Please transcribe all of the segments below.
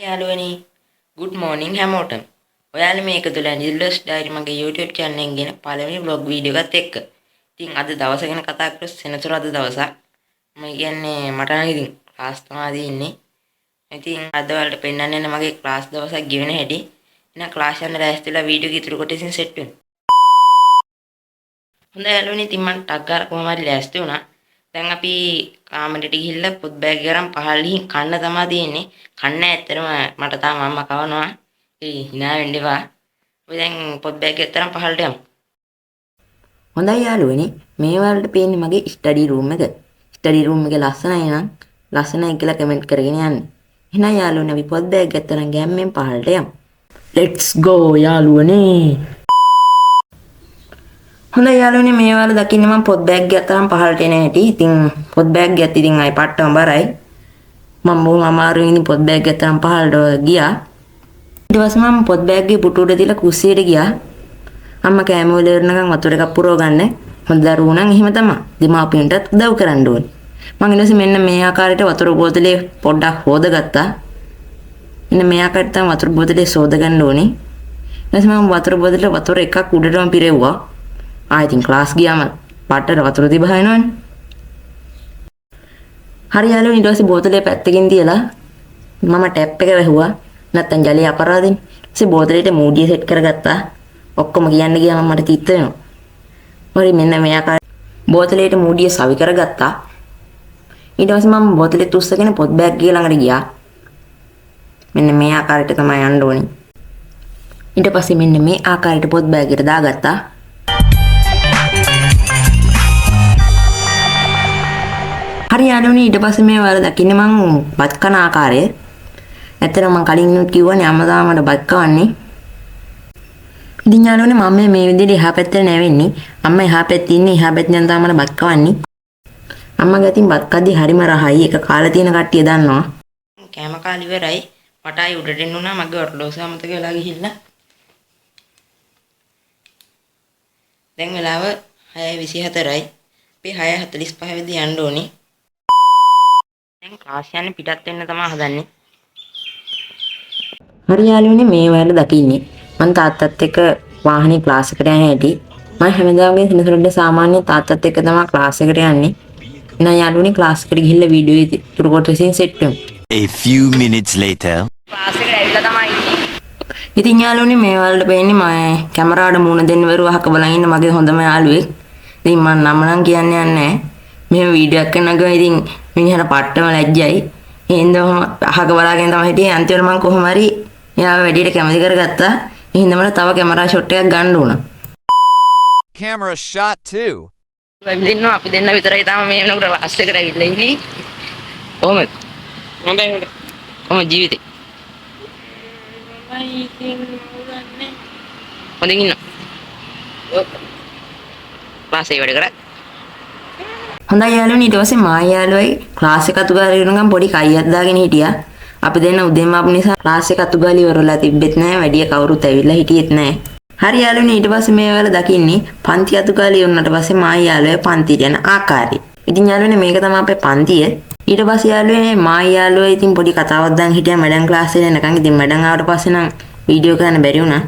යාළුවනි good morning හැමෝටම. ඔයාලා මේක තුල නිල්ලස් ඩයරි මගේ YouTube channel එකෙන් ගෙන පළවෙනි vlog වීඩියෝ එකත් එක්ක. ඉතින් අද දවස ගැන කතා කරලා සෙනසුරාදා දවසක්. මම කියන්නේ මට නම් ඉතින් ක්ලාස් තමයි ඉන්නේ. ඉතින් අද වලට පෙන්නන්න යන මගේ ක්ලාස් දවසක් ගෙවෙන හැටි. එහෙනම් ක්ලාස් යන රැස්තිලා වීඩියෝ එක ඉතුරු කොටසින් සෙට් වෙමු. හොඳයි යාළුවනි ඉතින් මම ටක් ගාලා කොහොම හරි ලෑස්ති වුණා. දැන් අපි කාමරේට ගිහිල්ලා පොත් බෑග් එක අරන් පහළින් කන්න තමයි තියෙන්නේ. කන්න ඇත්තටම මට තාම අම්මා කවනවා. ඒ hina වෙන්න එපා. අපි දැන් පොත් බෑග් එක තරම් පහළට යමු. හොඳයි යාළුවනි මේ වලට පේන්නේ මගේ ස්ටඩි රූම් එක. ස්ටඩි රූම් එක ලස්සනයි නම් ලස්සනයි කියලා කමෙන්ට් කරගෙන යන්න. එහෙනම් යාළුවනි අපි පොත් බෑග් එක තරම් ගැම්මෙන් පහළට යමු. let's go යාළුවනි. හොඳයි යාළුවනේ මේ වල දකින්න මම පොත් බෑග් එකක් තරම් පහළට එන හැටි. ඉතින් පොත් බෑග් එකත් ඉතින් අය පට්ටම බරයි. මම බොහොම අමාරුවෙන් ඉතින් පොත් බෑග් එක තරම් පහළට ගියා. ඊට පස්සේ මම පොත් බෑග් එක පුටු උඩ තියලා කුස්සියට ගියා. අම්මා කෑම වල ඉවරනකම් වතුර එකක් පුරව ගන්න. හොඳ දරුවෝ නම් එහෙම තමයි. දෙමාපියන්ටත් උදව් කරන්න ඕනේ. මම ඊට පස්සේ මෙන්න මේ ආකාරයට වතුර බෝතලේ පොඩ්ඩක් හොදගත්තා. මෙන්න මේ ආකාරයට තමයි වතුර බෝතලේ සෝද ගන්න ඕනේ. ඊට පස්සේ මම වතුර බෝතලේ වතුර එකක් උඩටම පිරෙව්වා. ඉතින් ක්ලාස් ගියාම පාටට වතුර තිබහ වෙනවනේ. හරි යාළුවනි ඊට පස්සේ බෝතලේ පැත්තකින් තියලා මම ටැප් එක වැහුවා. නැත්තම් ජලය අපරාධින්. ඊට බෝතලේට මූඩිය සෙට් කරගත්තා. ඔක්කොම කියන්න ගියාම මට තිත්ත වෙනවා. හරි මෙන්න මේ ආකාරයට බෝතලේට මූඩිය සවි කරගත්තා. ඊට පස්සේ මම බෝතලෙත් උස්සගෙන පොත් බෑග් එක ළඟට ගියා. මෙන්න මේ ආකාරයට තමයි යන්න ඕනේ. ඊට පස්සේ මෙන්න මේ ආකාරයට පොත් බෑග් එකට දාගත්තා. හරි යාළුවනි ඊට පස්සේ මේ වල දකින්නේ මං බත් කන ආකාරය. ඇත්තටම මං කලින් කිව්වනේ අම්මා තාම මට බත් කවන්නේ. ඉතින් යාළුවනි මම මේ විදිහට එහා පැත්තට නැවෙන්නේ. අම්මා එහා පැත්තේ ඉන්නේ එහා පැත්තෙන් තාම මට බත් කවන්නේ. අම්මා ගතින් බත් කද්දි හරිම රහයි. ඒක කාලා තියෙන කට්ටිය දන්නවා. කෑම කාලි ඉවරයි. මට ආයි උඩට එන්න උනා මගේ ඔරලෝසුව අමතක වෙලා ගිහිල්ලා. දැන් වෙලාව 6:24යි. අපි 6:45 වෙදි යන්න ඕනේ. දැන් ක්ලාස් යන්නේ පිටත් වෙන්න තමයි හදන්නේ. හරි යාළුවනේ මේ වල දකින්නේ මම තාත්තත් එක්ක වාහනේ ක්ලාස් එකට යන හැටි. මම හැමදාම සෙනසුරාදා සාමාන්‍ය තාත්තත් එක්ක තමයි ක්ලාස් එකට යන්නේ. එහෙනම් යාළුවනේ ක්ලාස් එකට ගිහිල්ලා වීඩියෝ එක තුරු කොටසින් සෙට් වෙමු. A few minutes later. Class එකට ඇවිල්ලා තමයි ඉන්නේ. ඉතින් යාළුවනේ මේ වලට පේන්නේ මම කැමරාවට මූණ දෙන්න වරු අහක බලන් ඉන්න මගේ හොඳම යාළුවෙක්. ඉතින් මම නම නම් කියන්නේ නැහැ. මෙහෙම වීඩියෝ එකක් කරනකොට ඉතින් මිනිහට පට්ටම ලැජ්ජයි. එහෙනම් අහක බලාගෙන තමයි හිටියේ. අන්තිමට මම කොහොම හරි එයාව වැඩියට කැමති කරගත්තා. එහෙනම් මට තව කැමරා ෂොට් එකක් ගන්න උනා. Camera shot too. අපි දෙන්න විතරයි තාම මේ වෙනකොට ලාස්ට් එකට ඇවිල්ලා ඉන්නේ. කොහොමද? හොඳයි. කොහොමද ජීවිතේ? මම ඉතින් උගන්නේ. හොඳින් ඉන්න. ක්ලාස් එක වැඩ කරා. හොඳයි යාළුවනි ඊට පස්සේ මා යාළුවයි ක්ලාස් එක අතුගාලා ඉන්නකම් පොඩි කයියක් දාගෙන හිටියා. අපි දෙන්න උදේම ආපු නිසා ක්ලාස් එක අතුගාලා ඉවරලා තිබ්බෙත් නැහැ. වැඩි කවුරුත් ඇවිල්ලා හිටියෙත් නැහැ. හරි යාළුවනි ඊට පස්සේ මේ වෙලාව දකින්නේ පන්ති අතුගාලා ඉවරනට පස්සේ මා යාළුවයි පන්තිට යන ආකාරය. ඉතින් යාළුවනි මේක තමයි අපේ පන්තිය. ඊට පස්සේ යාළුවනේ මා යාළුවයි ඉතින් පොඩි කතාවක් දාන් හිටියා මැඩම් ක්ලාස් එකේ එනකන්. ඉතින් මැඩම් ආවට පස්සේ නම් වීඩියෝ කරන්න බැරි වුණා.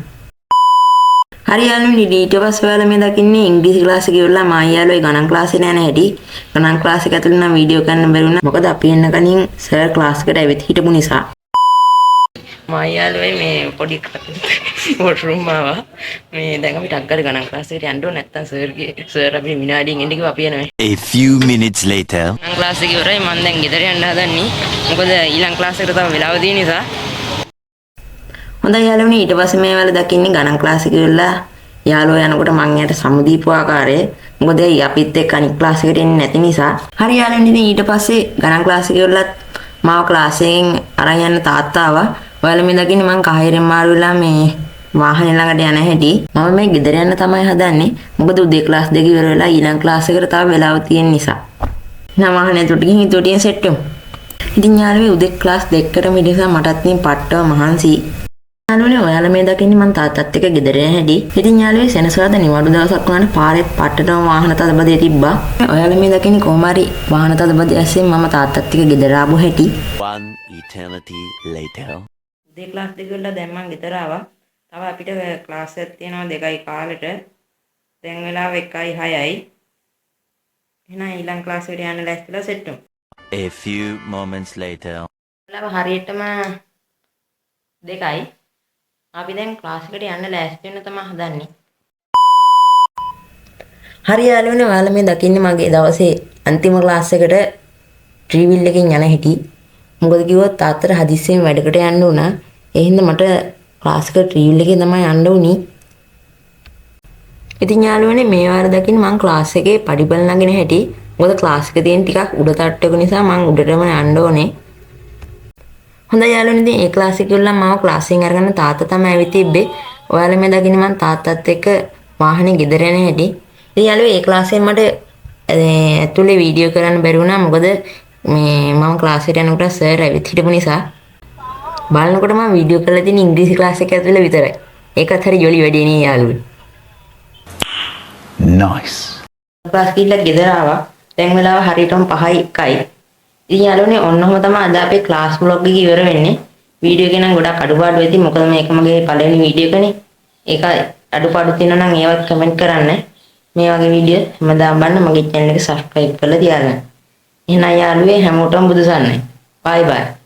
හරි යාළුවනි ඊට පස්සේ ඔයාලා මේ දකින්නේ ඉංග්‍රීසි ක්ලාස් එකේ ඉවරලා මා යාළුවයි ගණන් ක්ලාස් එකට යන හැටි. ගණන් ක්ලාස් එක ඇතුළේ නම් වීඩියෝ කරන්න බැරි වුණා. මොකද අපි එන්න කලින් සර් ක්ලාස් එකට ඇවිත් හිටපු නිසා. මා යාළුවයි මේ පොඩි වොට්රූම් ආවා. මේ දැන් අපි ටක් ගාලා ගණන් ක්ලාස් එකට යන්න ඕන නැත්තම් සර් අපි විනාඩියෙන් එන්න කිව්වා අපි යනවා. A few minutes later. ගණන් ක්ලාස් එක ඉවරයි මම දැන් ගෙදර යන්න හදන්නේ. මොකද ඊළඟ ක්ලාස් එකට තව වෙලාව තියෙන නිසා. හොඳයි යාළුවනි ඊට පස්සේ මේ වල දකින්නේ ගණන් ක්ලාස් එකේ ඉවරලා යාළුවා යනකොට මං එයාට සමුදීපු ආකාරය. මොකද අපිත් එක්ක අනිත් ක්ලාස් එකට එන්නේ නැති නිසා. හරි යාළුවනි ඉතින් ඊට පස්සේ ගණන් ක්ලාස් එකේ ඉවරලා මාව ක්ලාස් එකෙන් අරන් යන්න තාත්තා ආවා. ඔයාලා මේ දකින්නේ මං කහිරෙන් මාරු වෙලා මේ වාහනේ ළඟට යන හැටි. මම මේ ගෙදර යන්න තමයි හදන්නේ. මොකද උදේ ක්ලාස් දෙක ඉවර වෙලා ඊළඟ ක්ලාස් එකට තව වෙලාව තියෙන නිසා. නම් වාහනේ තුට ගිහින් ඊටටියෙන් සෙට් වෙමු. ඉතින් යාළුවෝ උදේ ක්ලාස් දෙකකට මිදෙසා මටත් මේ පට්ටව මහන්සි. යාළුවනේ ඔයාලා මේ දකින්නේ මං තාත්තත් එක්ක ගෙදර යන හැටි. ඉතින් යාළුවේ සෙනසුරාදා නිවාඩු දවසක් වුණාට පාරේ පට්ටටම වාහන තදබදේ තිබ්බා. ඔයාලා මේ දකින්නේ කොහොම හරි වාහන තදබදේ ඇස්සේ මම තාත්තත් එක්ක ගෙදර ආපු හැටි. One eternity later. උදේ ක්ලාස් දෙක වල දැන් මම ගෙදර ආවා. තව අපිට ක්ලාස් එකක් තියෙනවා 2යි කාලෙට. දැන් වෙලාව 1:06යි. එහෙනම් ඊළඟ ක්ලාස් එකට යන්න ලෑස්තිලා සෙට් වෙමු. A few moments later. වෙලාව හරියටම 2යි. අපි දැන් ක්ලාස් එකට යන්න ලෑස්ති වෙන්න තමයි හදන්නේ. හරි යාළුවනේ ඔයාලා මේ දකින්නේ මගේ දවසේ අන්තිම ක්ලාස් එකට ට්‍රීවිල් එකෙන් යන හැටි. මොකද කිව්වොත් තාත්තට හදිස්සියෙන් වැඩකට යන්න උනා. ඒ හින්දා මට ක්ලාස් එක ට්‍රීවිල් එකේ තමයි යන්න උනේ. ඉතින් යාළුවනේ මේ වාර දකින්න මම ක්ලාස් එකේ පඩිපෙළ නගින හැටි. මොකද ක්ලාස් එක තියෙන ටිකක් උඩ තට්ටුවක නිසා මම උඩටම යන්න ඕනේ. හොඳයි යාළුවනේ ඉතින් ඒ ක්ලාස් එකේ ඉල්ලලා මම ක්ලාස් එකෙන් අරගෙන තාත්තා තමයි ඇවිත් තිබ්බේ. ඔයාලා මේ දකින්නේ මම තාත්තත් එක්ක වාහනේ ගෙදර යන හැටි. ඉතින් යාළුවෝ ඒ ක්ලාස් එකෙන් මට ඇතුලේ වීඩියෝ කරන්න බැරි වුණා. මොකද මේ මම ක්ලාස් එකට යනකොට සර් ඇවිත් හිටපු නිසා බලනකොට මම වීඩියෝ කරලා තියෙන ඉංග්‍රීසි ක්ලාස් එක ඇතුලේ විතරයි. ඒකත් හරි ජොලි වැඩේ නේ යාළුවෝ. Nice. ක්ලාස් ගිහිල්ලා ගෙදර ආවා. දැන් වෙලාව හරියටම 5:01යි. ඉතින් යාළුවනේ ඔන්නෝම තමයි අද අපේ ක්ලාස් vlog එක ඉවර වෙන්නේ. වීඩියෝ එක නම් ගොඩක් අඩුපාඩු වෙති. මොකද මේක මගේ පළවෙනි වීඩියෝ එකනේ. ඒක අඩුපාඩු තියෙනවා නම් ඒවත් කමෙන්ට් කරන්න. මේ වගේ වීඩියෝ හැමදාම බලන්න මගේ channel එක subscribe කරලා තියාගන්න. එහෙනම් යාළුවෝ හැමෝටම බුදු සරණයි. bye bye.